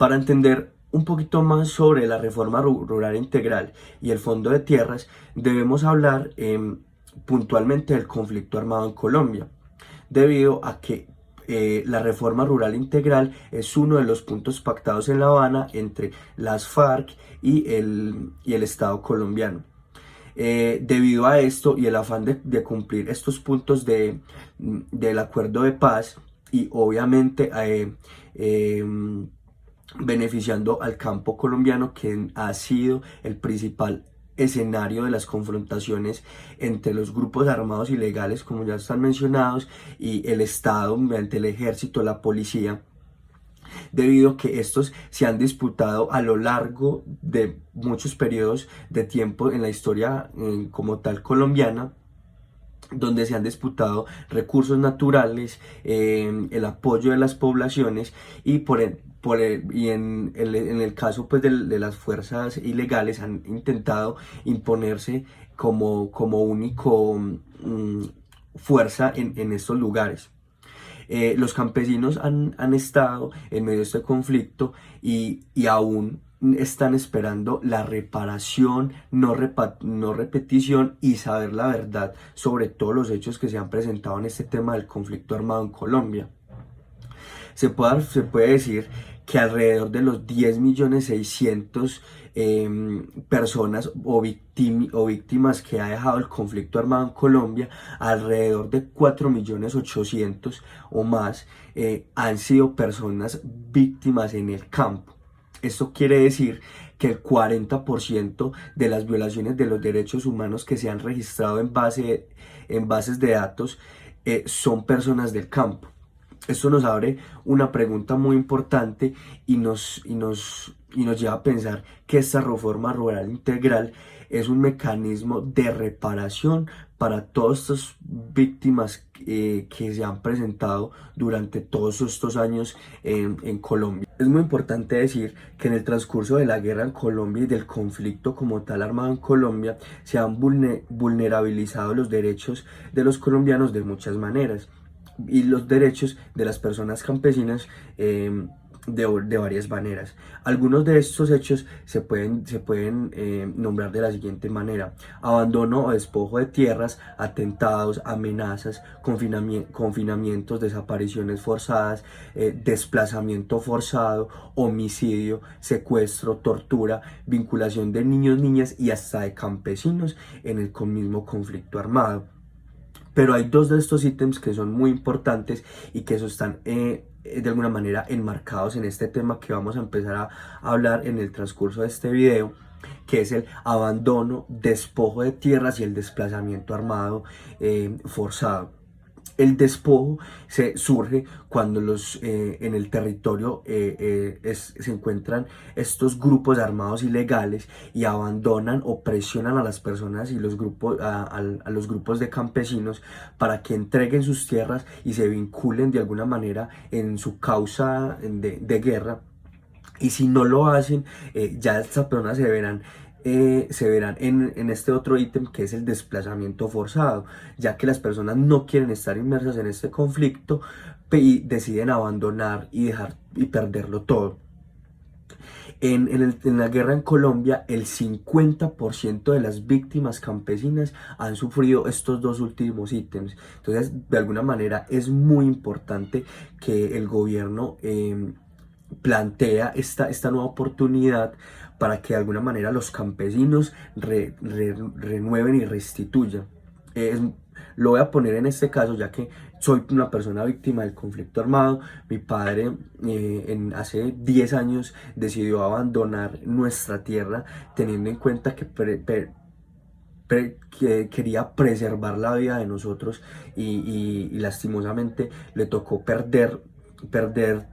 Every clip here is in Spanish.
Para entender un poquito más sobre la reforma rural integral y el fondo de tierras, debemos hablar puntualmente del conflicto armado en Colombia, debido a que la reforma rural integral es uno de los puntos pactados en La Habana entre las FARC y el Estado colombiano. Debido a esto y el afán de cumplir estos puntos del acuerdo de paz y obviamente beneficiando al campo colombiano, que ha sido el principal escenario de las confrontaciones entre los grupos armados ilegales, como ya están mencionados, y el Estado mediante el ejército, la policía, debido a que estos se han disputado a lo largo de muchos periodos de tiempo en la historia como tal colombiana, donde se han disputado recursos naturales, el apoyo de las poblaciones y en el caso pues de las fuerzas ilegales han intentado imponerse como único fuerza en estos lugares. Los campesinos han estado en medio de este conflicto y aún están esperando la reparación, no repetición, y saber la verdad sobre todos los hechos que se han presentado en este tema del conflicto armado en Colombia. Se puede decir que alrededor de los 10.600.000 personas o víctimas que ha dejado el conflicto armado en Colombia, alrededor de 4.800.000 o más han sido personas víctimas en el campo. Esto quiere decir que el 40% de las violaciones de los derechos humanos que se han registrado en bases de datos son personas del campo. Esto nos abre una pregunta muy importante y nos lleva a pensar que esta reforma rural integral es un mecanismo de reparación para todas estas víctimas que se han presentado durante todos estos años en Colombia. Es muy importante decir que en el transcurso de la guerra en Colombia y del conflicto como tal armado en Colombia se han vulnerabilizado los derechos de los colombianos de muchas maneras, y los derechos de las personas campesinas de varias maneras. Algunos de estos hechos se pueden nombrar de la siguiente manera: abandono o despojo de tierras, atentados, amenazas, confinamientos, desapariciones forzadas, desplazamiento forzado, homicidio, secuestro, tortura, vinculación de niños, niñas y hasta de campesinos en el mismo conflicto armado. Pero hay dos de estos ítems que son muy importantes y que eso están de alguna manera enmarcados en este tema que vamos a empezar a hablar en el transcurso de este video, que es el abandono, despojo de tierras y el desplazamiento armado forzado. El despojo surge cuando en el territorio se encuentran estos grupos armados ilegales y abandonan o presionan a las personas y a los grupos de campesinos para que entreguen sus tierras y se vinculen de alguna manera en su causa de guerra. Y si no lo hacen, ya estas personas se verán en este otro ítem, que es el desplazamiento forzado, ya que las personas no quieren estar inmersas en este conflicto y deciden abandonar y dejar y perderlo todo. En la guerra en Colombia, el 50% de las víctimas campesinas han sufrido estos dos últimos ítems. Entonces, de alguna manera, es muy importante que el gobierno plantea esta nueva oportunidad para que de alguna manera los campesinos renueven y restituyan. Lo voy a poner en este caso, ya que soy una persona víctima del conflicto armado. Mi padre hace 10 años decidió abandonar nuestra tierra, teniendo en cuenta que quería preservar la vida de nosotros y lastimosamente le tocó perder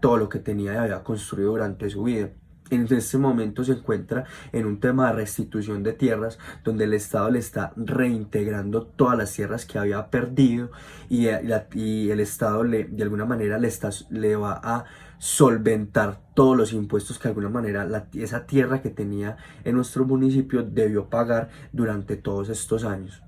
todo lo que tenía y había construido durante su vida. En este momento se encuentra en un tema de restitución de tierras, donde el Estado le está reintegrando todas las tierras que había perdido, y el Estado de alguna manera le va a solventar todos los impuestos que de alguna manera esa tierra que tenía en nuestro municipio debió pagar durante todos estos años.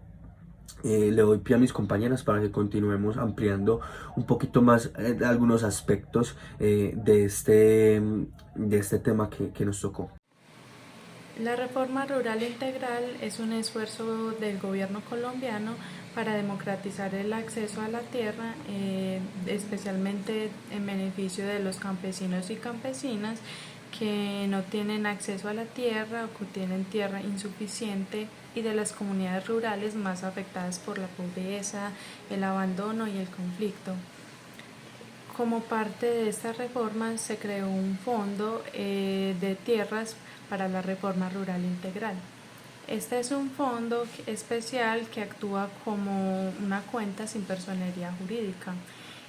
Le doy pie a mis compañeras para que continuemos ampliando un poquito más algunos aspectos de este tema que nos tocó. La reforma rural integral es un esfuerzo del gobierno colombiano para democratizar el acceso a la tierra, especialmente en beneficio de los campesinos y campesinas que no tienen acceso a la tierra o que tienen tierra insuficiente, y de las comunidades rurales más afectadas por la pobreza, el abandono y el conflicto. Como parte de esta reforma se creó un fondo de tierras para la reforma rural integral. Este es un fondo especial que actúa como una cuenta sin personería jurídica.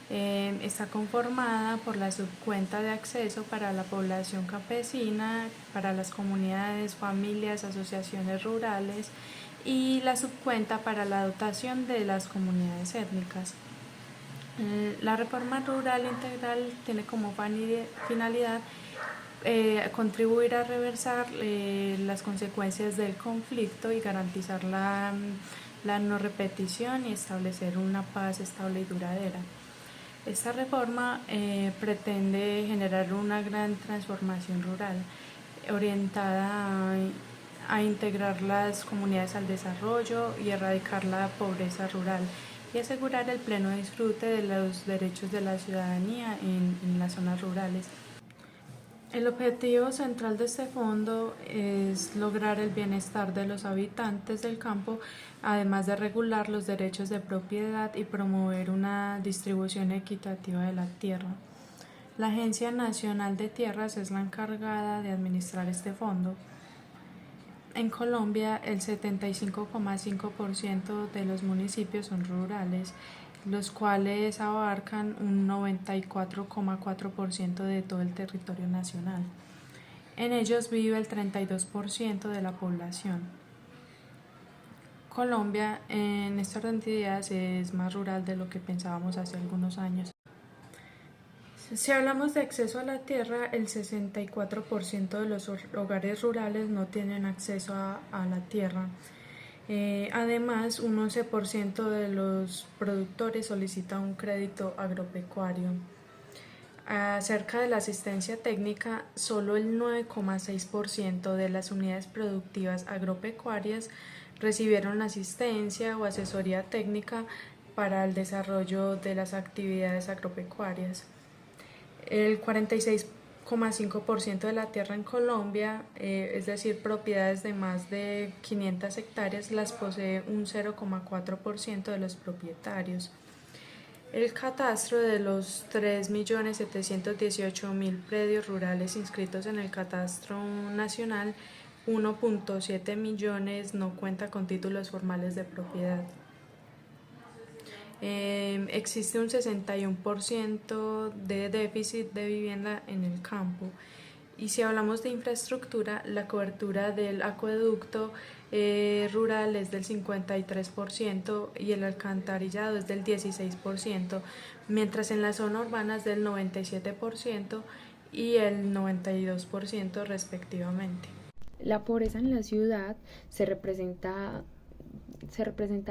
Está conformada por la subcuenta de acceso para la población campesina, para las comunidades, familias, asociaciones rurales, y la subcuenta para la dotación de las comunidades étnicas. La reforma rural integral tiene como finalidad contribuir a reversar las consecuencias del conflicto y garantizar la no repetición y establecer una paz estable y duradera. Esta reforma pretende generar una gran transformación rural orientada a integrar las comunidades al desarrollo y erradicar la pobreza rural y asegurar el pleno disfrute de los derechos de la ciudadanía en las zonas rurales. El objetivo central de este fondo es lograr el bienestar de los habitantes del campo, además de regular los derechos de propiedad y promover una distribución equitativa de la tierra. La Agencia Nacional de Tierras es la encargada de administrar este fondo. En Colombia, el 75,5% de los municipios son rurales, los cuales abarcan un 94,4% de todo el territorio nacional. En ellos vive el 32% de la población. Colombia, en esta orden de ideas, es más rural de lo que pensábamos hace algunos años. Si hablamos de acceso a la tierra, el 64% de los hogares rurales no tienen acceso a la tierra. Además, un 11% de los productores solicita un crédito agropecuario. Acerca de la asistencia técnica, solo el 9,6% de las unidades productivas agropecuarias recibieron asistencia o asesoría técnica para el desarrollo de las actividades agropecuarias. El 46,5% de la tierra en Colombia, es decir, propiedades de más de 500 hectáreas, las posee un 0,4% de los propietarios. El catastro de los 3.718.000 predios rurales inscritos en el Catastro Nacional, 1,7 millones no cuenta con títulos formales de propiedad. Existe un 61% de déficit de vivienda en el campo. Y si hablamos de infraestructura, la cobertura del acueducto rural es del 53% y el alcantarillado es del 16%, mientras en la zona urbana es del 97% y el 92% respectivamente. La pobreza en la ciudad se representa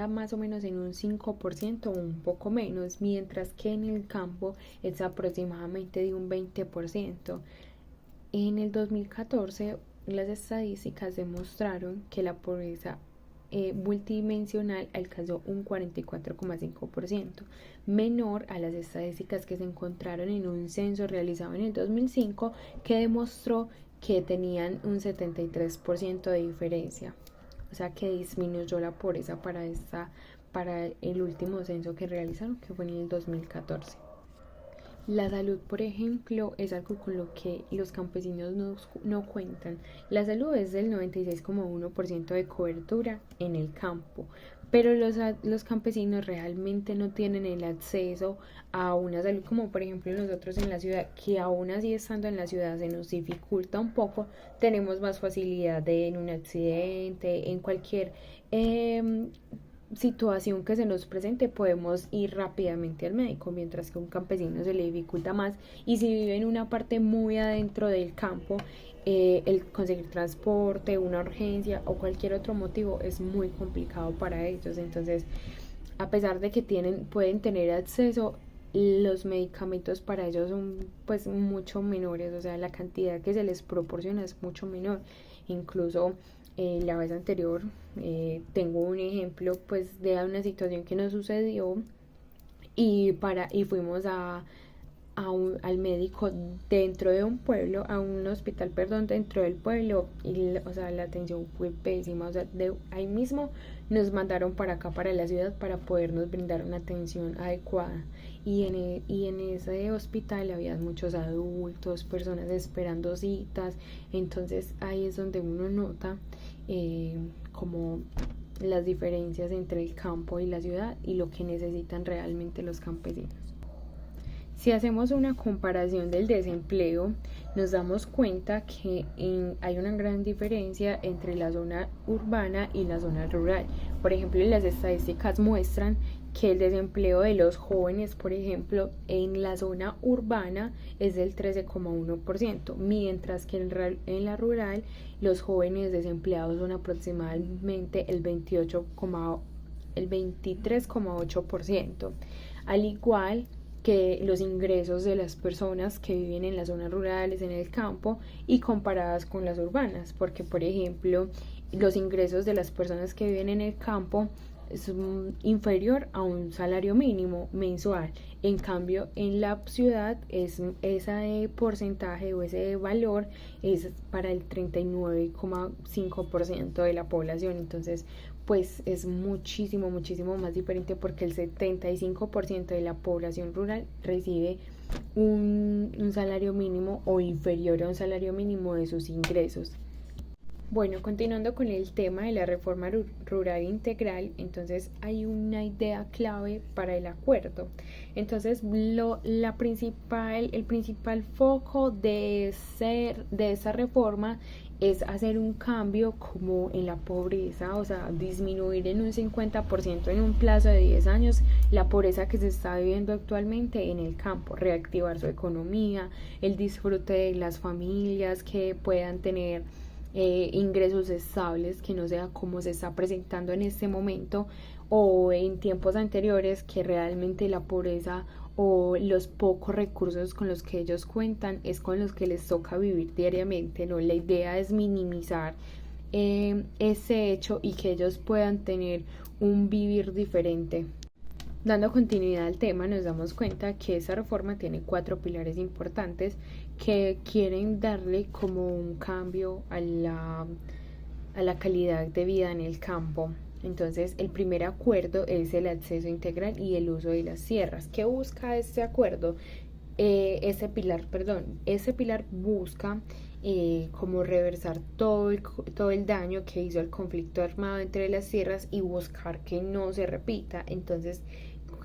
más o menos en un 5% o un poco menos, mientras que en el campo es aproximadamente de un 20%. En el 2014, las estadísticas demostraron que la pobreza multidimensional alcanzó un 44,5%, menor a las estadísticas que se encontraron en un censo realizado en el 2005 que demostró que tenían un 73% de diferencia. O sea que disminuyó la pobreza para el último censo que realizaron, que fue en el 2014. La salud, por ejemplo, es algo con lo que los campesinos no cuentan. La salud es del 96,1% de cobertura en el campo, pero los campesinos realmente no tienen el acceso a una salud como por ejemplo nosotros en la ciudad, que aún así estando en la ciudad se nos dificulta un poco, tenemos más facilidad en un accidente, en cualquier situación que se nos presente podemos ir rápidamente al médico, mientras que a un campesino se le dificulta más, y si vive en una parte muy adentro del campo, el conseguir transporte, una urgencia o cualquier otro motivo es muy complicado para ellos. Entonces, a pesar de que pueden tener acceso, los medicamentos para ellos son pues mucho menores, o sea, la cantidad que se les proporciona es mucho menor. Incluso la vez anterior tengo un ejemplo pues de una situación que nos sucedió, y fuimos al médico dentro de un pueblo, a un hospital, perdón, dentro del pueblo, y o sea, la atención fue pésima. O sea, ahí mismo nos mandaron para acá, para la ciudad, para podernos brindar una atención adecuada. Y en ese hospital había muchos adultos, personas esperando citas. Entonces ahí es donde uno nota como las diferencias entre el campo y la ciudad y lo que necesitan realmente los campesinos. Si hacemos una comparación del desempleo, nos damos cuenta que hay una gran diferencia entre la zona urbana y la zona rural. Por ejemplo, las estadísticas muestran que el desempleo de los jóvenes, por ejemplo, en la zona urbana es del 13,1%, mientras que en la rural los jóvenes desempleados son aproximadamente el 23,8%. Al igual que los ingresos de las personas que viven en las zonas rurales, en el campo, y comparadas con las urbanas, porque por ejemplo los ingresos de las personas que viven en el campo es inferior a un salario mínimo mensual. En cambio, en la ciudad ese porcentaje o ese valor es para el 39,5% de la población. Entonces, pues es muchísimo más diferente, porque el 75% de la población rural recibe un salario mínimo o inferior a un salario mínimo de sus ingresos. Bueno, continuando con el tema de la reforma rural integral, entonces hay una idea clave para el acuerdo. Entonces, el principal foco de esa reforma es hacer un cambio como en la pobreza, o sea, disminuir en un 50% en un plazo de 10 años la pobreza que se está viviendo actualmente en el campo, reactivar su economía, el disfrute de las familias que puedan tener ingresos estables, que no sea como se está presentando en este momento o en tiempos anteriores, que realmente la pobreza o los pocos recursos con los que ellos cuentan es con los que les toca vivir diariamente, ¿no? La idea es minimizar ese hecho y que ellos puedan tener un vivir diferente. Dando continuidad al tema, nos damos cuenta que esa reforma tiene 4 pilares importantes que quieren darle como un cambio a la calidad de vida en el campo. Entonces, el primer acuerdo es el acceso integral y el uso de las tierras. ¿Qué busca este acuerdo? Ese pilar busca como reversar todo el daño que hizo el conflicto armado entre las tierras y buscar que no se repita. Entonces,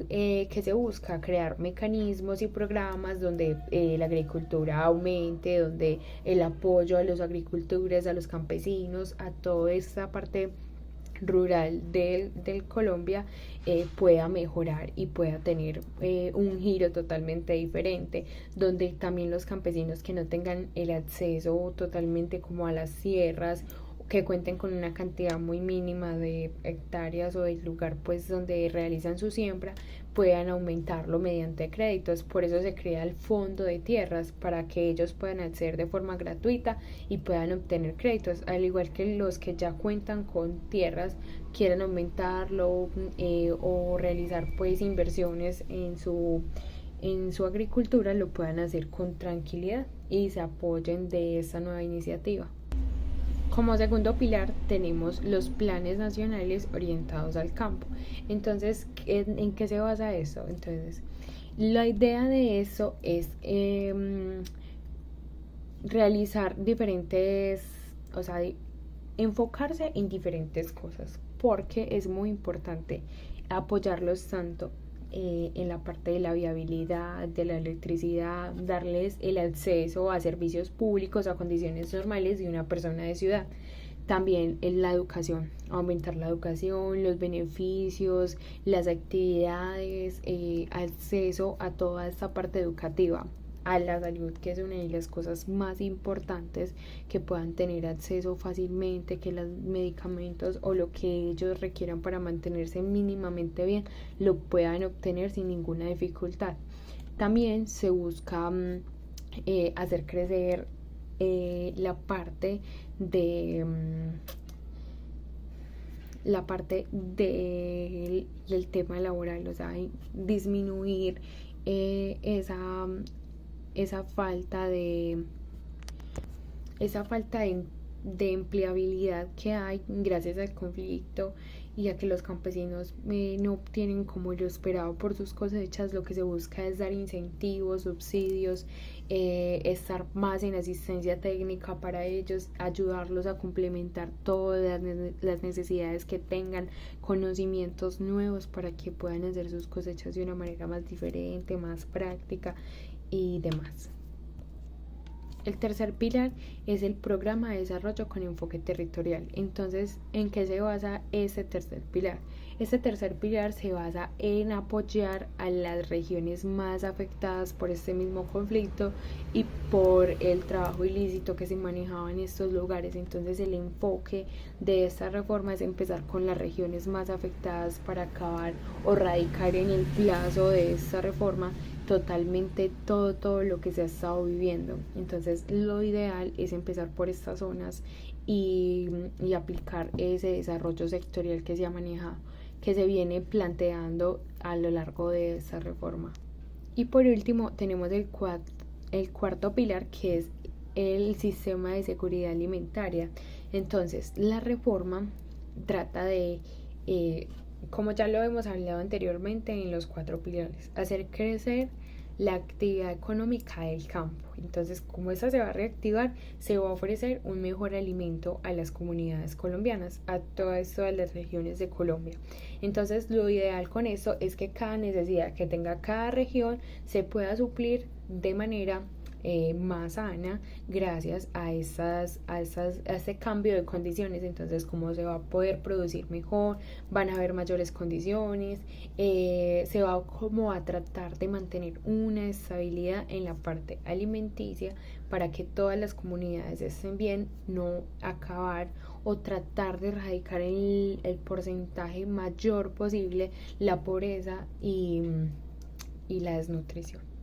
que se busca crear mecanismos y programas donde la agricultura aumente, donde el apoyo a los agricultores, a los campesinos, a toda esta parte rural del Colombia pueda mejorar y pueda tener un giro totalmente diferente, donde también los campesinos que no tengan el acceso totalmente como a las tierras, que cuenten con una cantidad muy mínima de hectáreas o del lugar pues donde realizan su siembra, puedan aumentarlo mediante créditos. Por eso se crea el fondo de tierras, para que ellos puedan acceder de forma gratuita y puedan obtener créditos, al igual que los que ya cuentan con tierras quieran aumentarlo o realizar pues inversiones en su agricultura, lo puedan hacer con tranquilidad y se apoyen de esta nueva iniciativa. Como segundo pilar tenemos los planes nacionales orientados al campo. Entonces, ¿en qué se basa eso? Entonces, la idea de eso es realizar diferentes, o sea, enfocarse en diferentes cosas, porque es muy importante apoyarlos tanto en la parte de la viabilidad, de la electricidad, darles el acceso a servicios públicos a condiciones normales de una persona de ciudad. También en la educación, aumentar la educación, los beneficios, las actividades, acceso a toda esta parte educativa, a la salud, que es una de las cosas más importantes, que puedan tener acceso fácilmente, que los medicamentos o lo que ellos requieran para mantenerse mínimamente bien lo puedan obtener sin ninguna dificultad. También se busca hacer crecer la parte de del tema laboral, o sea, disminuir esa falta de empleabilidad que hay gracias al conflicto y a que los campesinos no obtienen como lo esperado por sus cosechas. Lo que se busca es dar incentivos, subsidios, estar más en asistencia técnica para ellos, ayudarlos a complementar todas las necesidades que tengan, conocimientos nuevos para que puedan hacer sus cosechas de una manera más diferente, más práctica y demás. El tercer pilar es el programa de desarrollo con enfoque territorial. Entonces, ¿en qué se basa este tercer pilar? Este tercer pilar se basa en apoyar a las regiones más afectadas por este mismo conflicto y por el trabajo ilícito que se manejaba en estos lugares. Entonces, el enfoque de esta reforma es empezar con las regiones más afectadas para acabar o radicar en el plazo de esta reforma totalmente todo lo que se ha estado viviendo. Entonces lo ideal es empezar por estas zonas y aplicar ese desarrollo sectorial que se ha manejado, que se viene planteando a lo largo de esta reforma. Y por último tenemos el cuarto pilar, que es el sistema de seguridad alimentaria. Entonces la reforma trata de como ya lo hemos hablado anteriormente en los 4 pilares, hacer crecer la actividad económica del campo. Entonces, como esta se va a reactivar, se va a ofrecer un mejor alimento a las comunidades colombianas, a todas las regiones de Colombia. Entonces, lo ideal con esto es que cada necesidad que tenga cada región se pueda suplir de manera más sana gracias a este cambio de condiciones. Entonces, como se va a poder producir mejor, van a haber mayores condiciones, se va como a tratar de mantener una estabilidad en la parte alimenticia para que todas las comunidades estén bien, no acabar o tratar de erradicar el porcentaje mayor posible la pobreza y la desnutrición.